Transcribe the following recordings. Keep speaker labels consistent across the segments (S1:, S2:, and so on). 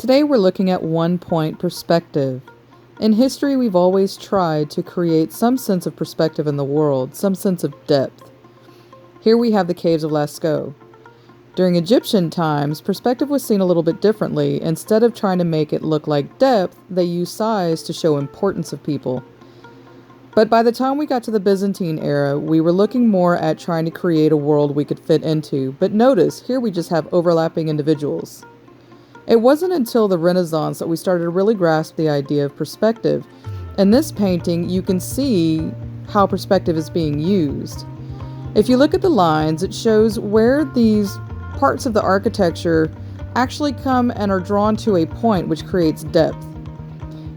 S1: Today we're looking at one-point perspective. In history, we've always tried to create some sense of perspective in the world, some sense of depth. Here we have the caves of Lascaux. During Egyptian times, perspective was seen a little bit differently. Instead of trying to make it look like depth, they used size to show importance of people. But by the time we got to the Byzantine era, we were looking more at trying to create a world we could fit into. But notice, here we just have overlapping individuals. It wasn't until the Renaissance that we started to really grasp the idea of perspective. In this painting, you can see how perspective is being used. If you look at the lines, it shows where these parts of the architecture actually come and are drawn to a point which creates depth.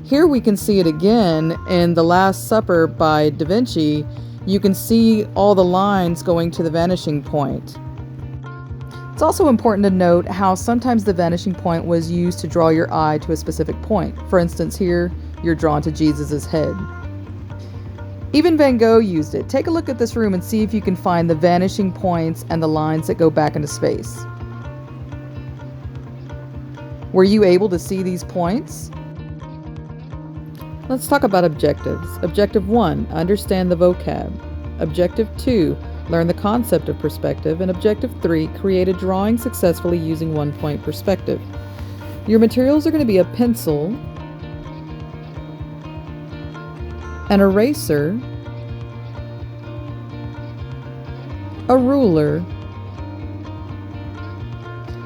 S1: Here we can see it again in The Last Supper by Da Vinci. You can see all the lines going to the vanishing point. It's also important to note how sometimes the vanishing point was used to draw your eye to a specific point. For instance, here you're drawn to Jesus' head. Even Van Gogh used it. Take a look at this room and see if you can find the vanishing points and the lines that go back into space. Were you able to see these points? Let's talk about objectives. Objective 1, understand the vocab. Objective 2, learn the concept of perspective. And Objective 3, create a drawing successfully using one-point perspective. Your materials are going to be a pencil, an eraser, a ruler,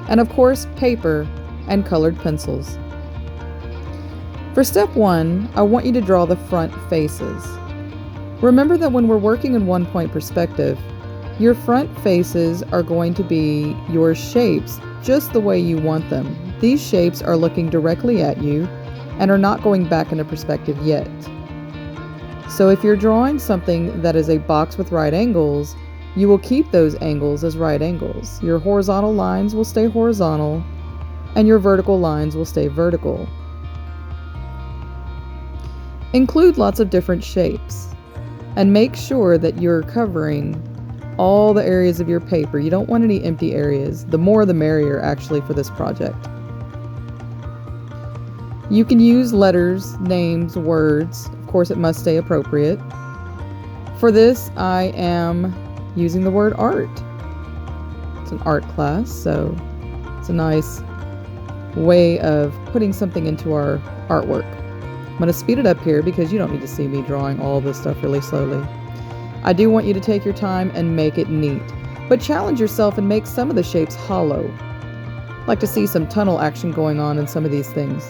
S1: and of course paper and colored pencils. For step 1, I want you to draw the front faces. Remember that when we're working in one-point perspective, your front faces are going to be your shapes just the way you want them. These shapes are looking directly at you and are not going back into perspective yet. So if you're drawing something that is a box with right angles, you will keep those angles as right angles. Your horizontal lines will stay horizontal, and your vertical lines will stay vertical. Include lots of different shapes, and make sure that you're covering all the areas of your paper. You don't want any empty areas. The more the merrier, actually, for this project. You can use letters, names, words. Of course, it must stay appropriate. For this, I am using the word art. It's an art class, so it's a nice way of putting something into our artwork. I'm going to speed it up here because you don't need to see me drawing all this stuff really slowly. I do want you to take your time and make it neat, but challenge yourself and make some of the shapes hollow. I'd like to see some tunnel action going on in some of these things.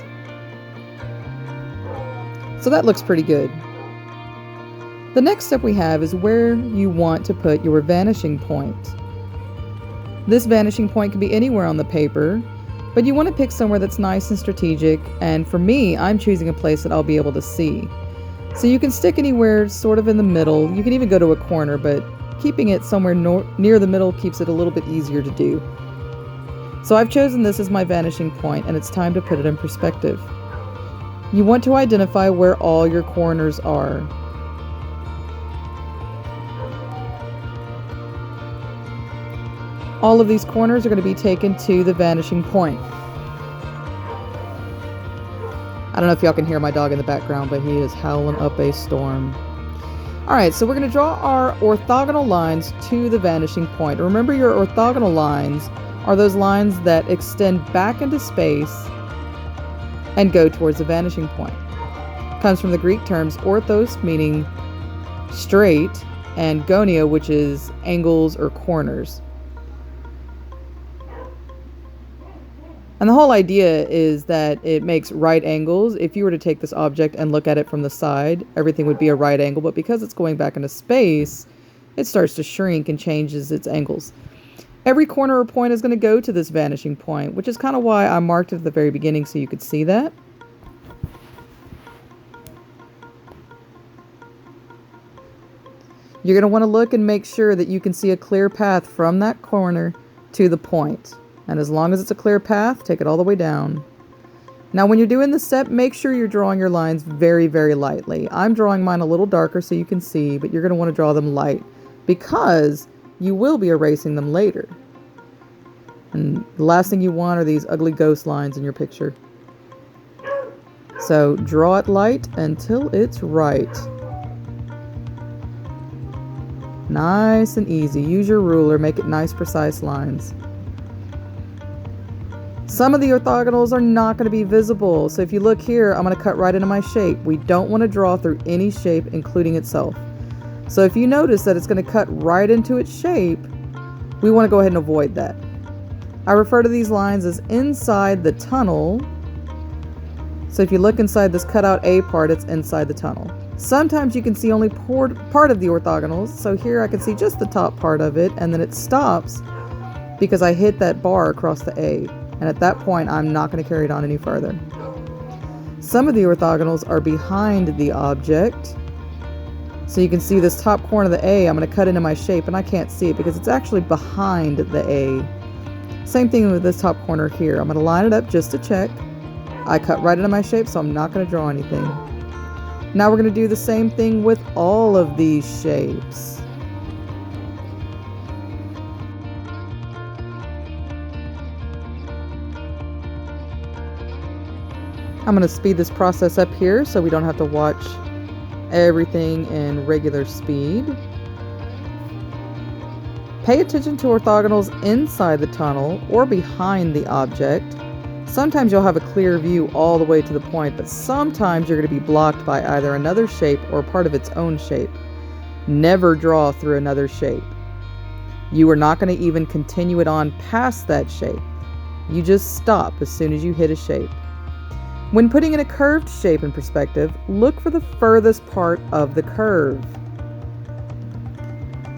S1: So that looks pretty good. The next step we have is where you want to put your vanishing point. This vanishing point can be anywhere on the paper, but you want to pick somewhere that's nice and strategic, and for me, I'm choosing a place that I'll be able to see. So you can stick anywhere sort of in the middle. You can even go to a corner, but keeping it somewhere near the middle keeps it a little bit easier to do. So I've chosen this as my vanishing point, and it's time to put it in perspective. You want to identify where all your corners are. All of these corners are going to be taken to the vanishing point. I don't know if y'all can hear my dog in the background, but he is howling up a storm. Alright, so we're going to draw our orthogonal lines to the vanishing point. Remember, your orthogonal lines are those lines that extend back into space and go towards the vanishing point. It comes from the Greek terms orthos, meaning straight, and gonio, which is angles or corners. And the whole idea is that it makes right angles. If you were to take this object and look at it from the side, everything would be a right angle, but because it's going back into space, it starts to shrink and changes its angles. Every corner or point is going to go to this vanishing point, which is kind of why I marked it at the very beginning so you could see that. You're going to want to look and make sure that you can see a clear path from that corner to the point. And as long as it's a clear path, take it all the way down. Now when you're doing this step, make sure you're drawing your lines very, very lightly. I'm drawing mine a little darker so you can see, but you're going to want to draw them light because you will be erasing them later. And the last thing you want are these ugly ghost lines in your picture. So draw it light until it's right. Nice and easy. Use your ruler, make it nice, precise lines. Some of the orthogonals are not going to be visible. So if you look here, I'm going to cut right into my shape. We don't want to draw through any shape, including itself. So if you notice that it's going to cut right into its shape, we want to go ahead and avoid that. I refer to these lines as inside the tunnel. So if you look inside this cutout A part, it's inside the tunnel. Sometimes you can see only part of the orthogonals. So here I can see just the top part of it, and then it stops because I hit that bar across the A. And at that point, I'm not going to carry it on any further. Some of the orthogonals are behind the object. So you can see this top corner of the A, I'm going to cut into my shape, and I can't see it because it's actually behind the A. Same thing with this top corner here. I'm going to line it up just to check. I cut right into my shape, so I'm not going to draw anything. Now we're going to do the same thing with all of these shapes. I'm going to speed this process up here so we don't have to watch everything in regular speed. Pay attention to orthogonals inside the tunnel or behind the object. Sometimes you'll have a clear view all the way to the point, but sometimes you're going to be blocked by either another shape or part of its own shape. Never draw through another shape. You are not going to even continue it on past that shape. You just stop as soon as you hit a shape. When putting in a curved shape in perspective, look for the furthest part of the curve.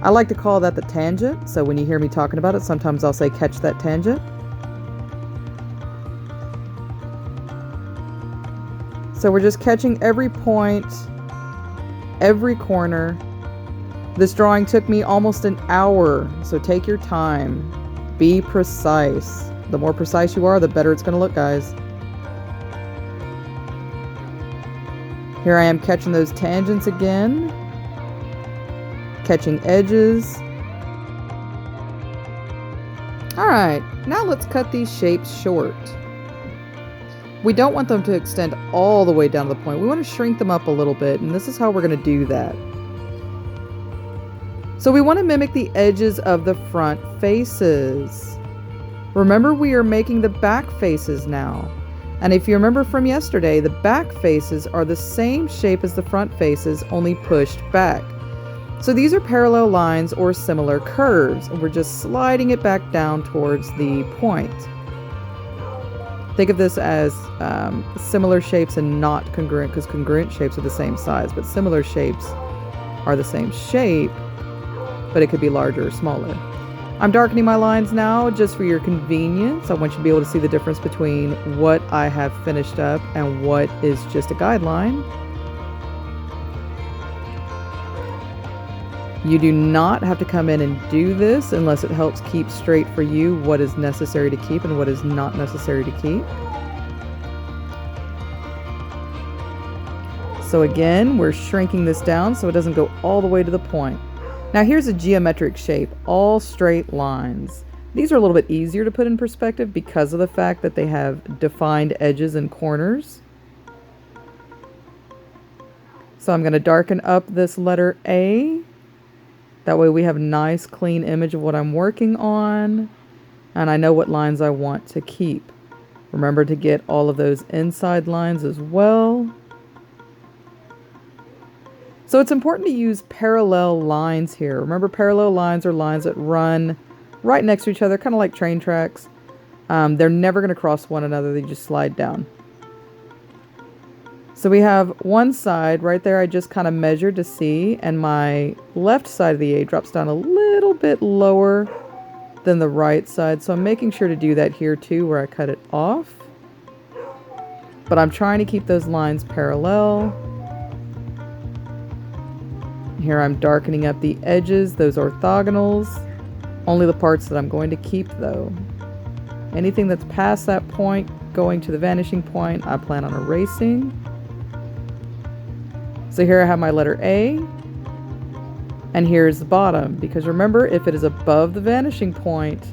S1: I like to call that the tangent, so when you hear me talking about it, sometimes I'll say catch that tangent. So we're just catching every point, every corner. This drawing took me almost an hour, so take your time. Be precise. The more precise you are, the better it's going to look, guys. Here I am catching those tangents again, catching edges. All right, now let's cut these shapes short. We don't want them to extend all the way down to the point. We want to shrink them up a little bit, and this is how we're going to do that. So we want to mimic the edges of the front faces. Remember, we are making the back faces now. And if you remember from yesterday, the back faces are the same shape as the front faces, only pushed back. So these are parallel lines or similar curves, and we're just sliding it back down towards the point. Think of this as similar shapes and not congruent, because congruent shapes are the same size, but similar shapes are the same shape, but it could be larger or smaller. I'm darkening my lines now just for your convenience. I want you to be able to see the difference between what I have finished up and what is just a guideline. You do not have to come in and do this unless it helps keep straight for you what is necessary to keep and what is not necessary to keep. So again, we're shrinking this down so it doesn't go all the way to the point. Now here's a geometric shape, all straight lines. These are a little bit easier to put in perspective because of the fact that they have defined edges and corners. So I'm going to darken up this letter A. That way we have a nice clean image of what I'm working on, and I know what lines I want to keep. Remember to get all of those inside lines as well. So it's important to use parallel lines here. Remember, parallel lines are lines that run right next to each other, kind of like train tracks. They're never going to cross one another. They just slide down. So we have one side right there I just kind of measured to see, and my left side of the A drops down a little bit lower than the right side. So I'm making sure to do that here too, where I cut it off. But I'm trying to keep those lines parallel. Here I'm darkening up the edges, those orthogonals. Only the parts that I'm going to keep though. Anything that's past that point, going to the vanishing point, I plan on erasing. So here I have my letter A, and here's the bottom, because remember, if it is above the vanishing point,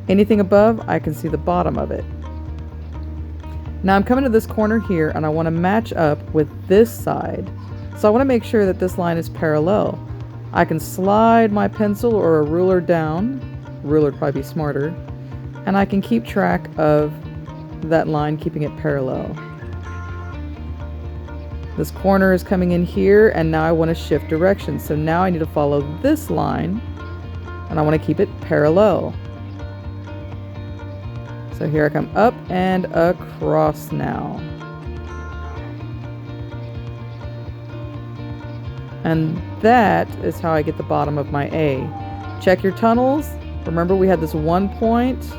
S1: anything above, I can see the bottom of it. Now I'm coming to this corner here and I want to match up with this side. So I want to make sure that this line is parallel. I can slide my pencil or a ruler down. Ruler would probably be smarter. And I can keep track of that line, keeping it parallel. This corner is coming in here and now I want to shift direction. So now I need to follow this line and I want to keep it parallel. So here I come up and across now. And that is how I get the bottom of my A. Check your tunnels. Remember we had this one point.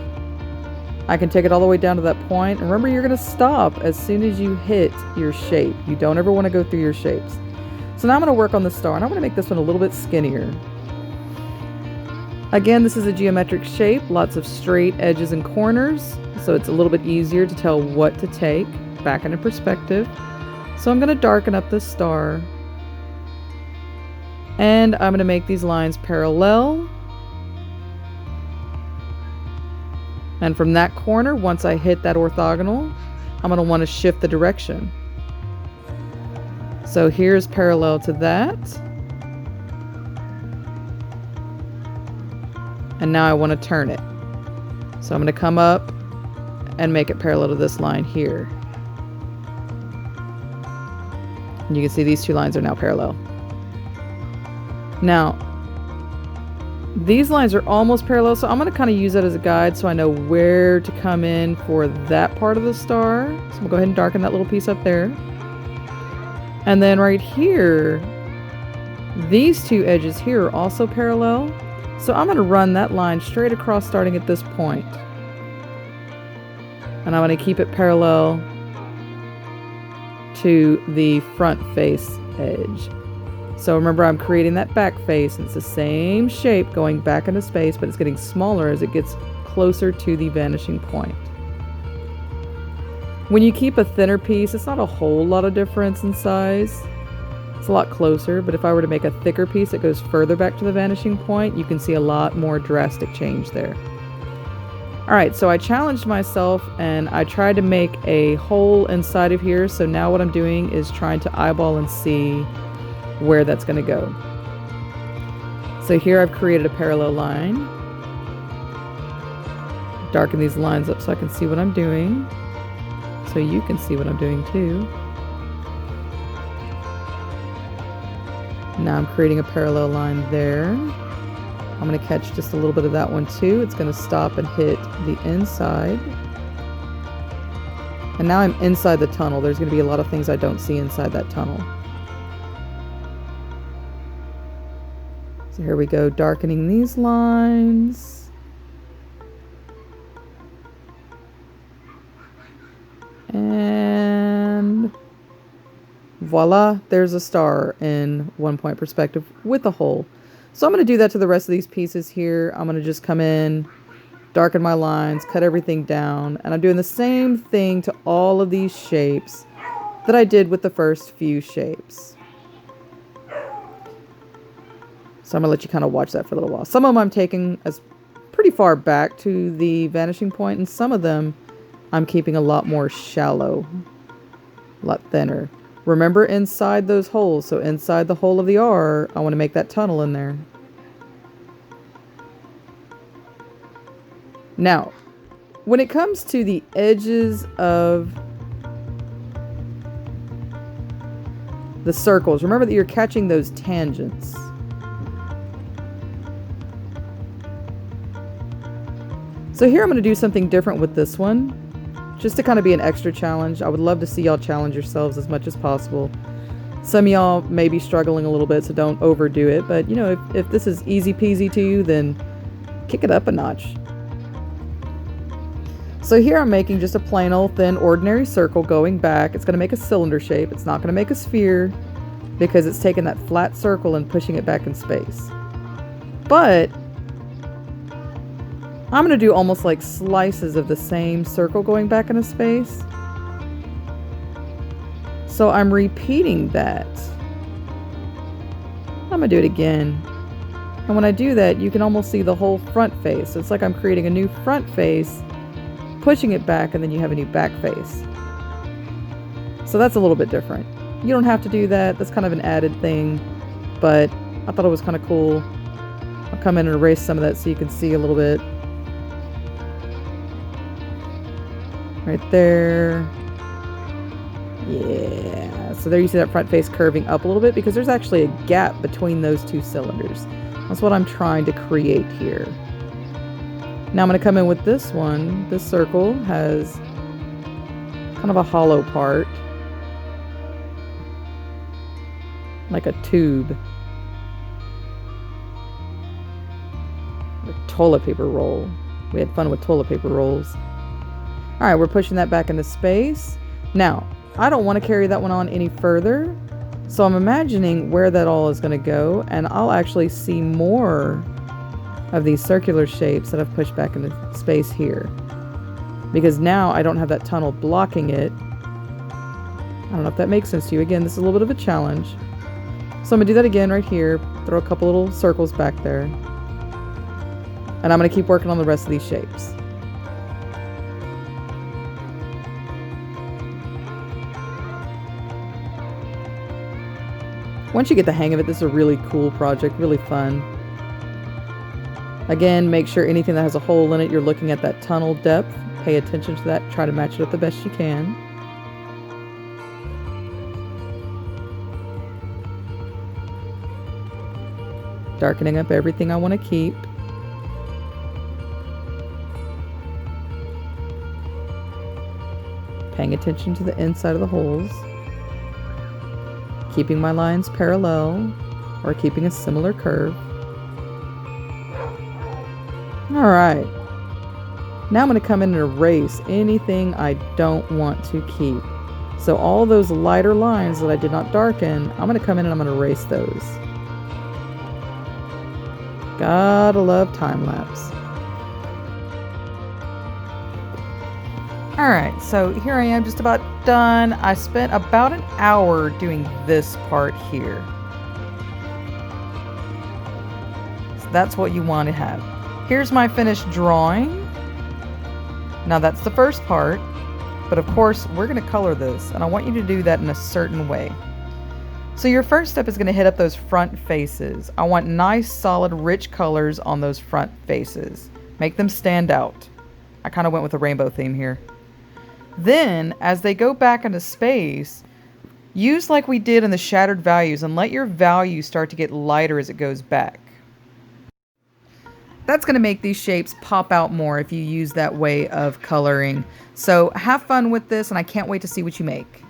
S1: I can take it all the way down to that point. Remember, you're going to stop as soon as you hit your shape. You don't ever want to go through your shapes. So now I'm going to work on the star and I'm going to make this one a little bit skinnier. Again, this is a geometric shape, lots of straight edges and corners, so it's a little bit easier to tell what to take back into perspective. So I'm going to darken up this star, and I'm going to make these lines parallel. And from that corner, once I hit that orthogonal, I'm going to want to shift the direction. So here's parallel to that. And now I want to turn it. So I'm going to come up and make it parallel to this line here. And you can see these two lines are now parallel. Now, these lines are almost parallel, so I'm going to kind of use that as a guide so I know where to come in for that part of the star. So I'm going to go ahead and darken that little piece up there. And then right here, these two edges here are also parallel. So I'm going to run that line straight across starting at this point. And I'm going to keep it parallel to the front face edge. So remember, I'm creating that back face, and it's the same shape going back into space, but it's getting smaller as it gets closer to the vanishing point. When you keep a thinner piece, it's not a whole lot of difference in size. It's a lot closer, but if I were to make a thicker piece that goes further back to the vanishing point, you can see a lot more drastic change there. Alright, so I challenged myself and I tried to make a hole inside of here, so now what I'm doing is trying to eyeball and see where that's going to go. So here I've created a parallel line. Darken these lines up so I can see what I'm doing, so you can see what I'm doing too. Now I'm creating a parallel line there. I'm going to catch just a little bit of that one too. It's going to stop and hit the inside. And now I'm inside the tunnel. There's going to be a lot of things I don't see inside that tunnel. So here we go, darkening these lines. And voila, there's a star in 1 point perspective with a hole. So I'm going to do that to the rest of these pieces here. I'm going to just come in, darken my lines, cut everything down, and I'm doing the same thing to all of these shapes that I did with the first few shapes. So I'm going to let you kind of watch that for a little while. Some of them I'm taking as pretty far back to the vanishing point, and some of them I'm keeping a lot more shallow, a lot thinner. Remember, inside those holes, so inside the hole of the R, I want to make that tunnel in there. Now, when it comes to the edges of the circles, remember that you're catching those tangents. So here I'm going to do something different with this one, just to kind of be an extra challenge. I would love to see y'all challenge yourselves as much as possible. Some of y'all may be struggling a little bit, so don't overdo it. But, you know, if this is easy peasy to you, then kick it up a notch. So here I'm making just a plain old thin ordinary circle going back. It's going to make a cylinder shape. It's not going to make a sphere because it's taking that flat circle and pushing it back in space. But I'm going to do almost like slices of the same circle going back into space. So I'm repeating that. I'm going to do it again. And when I do that, you can almost see the whole front face. So it's like I'm creating a new front face, pushing it back, and then you have a new back face. So that's a little bit different. You don't have to do that. That's kind of an added thing, but I thought it was kind of cool. I'll come in and erase some of that so you can see a little bit. Right there. Yeah. So there you see that front face curving up a little bit because there's actually a gap between those two cylinders. That's what I'm trying to create here. Now I'm going to come in with this one. This circle has kind of a hollow part, like a tube. A toilet paper roll. We had fun with toilet paper rolls. Alright, we're pushing that back into space. Now, I don't want to carry that one on any further, so I'm imagining where that all is going to go, and I'll actually see more of these circular shapes that I've pushed back into space here. Because now I don't have that tunnel blocking it. I don't know if that makes sense to you. Again, this is a little bit of a challenge. So I'm going to do that again right here. Throw a couple little circles back there. And I'm going to keep working on the rest of these shapes. Once you get the hang of it, this is a really cool project, really fun. Again, make sure anything that has a hole in it, you're looking at that tunnel depth. Pay attention to that. Try to match it up the best you can. Darkening up everything I want to keep. Paying attention to the inside of the holes. Keeping my lines parallel or keeping a similar curve. Alright, now I'm going to come in and erase anything I don't want to keep. So all those lighter lines that I did not darken, I'm going to come in and I'm going to erase those. Gotta love time lapse. Alright, so here I am just about done. I spent about an hour doing this part here. So that's what you want to have. Here's my finished drawing. Now that's the first part, but of course we're going to color this, and I want you to do that in a certain way. So your first step is going to hit up those front faces. I want nice, solid, rich colors on those front faces. Make them stand out. I kind of went with a rainbow theme here. Then, as they go back into space, use like we did in the shattered values and let your value start to get lighter as it goes back. That's going to make these shapes pop out more if you use that way of coloring. So have fun with this, and I can't wait to see what you make.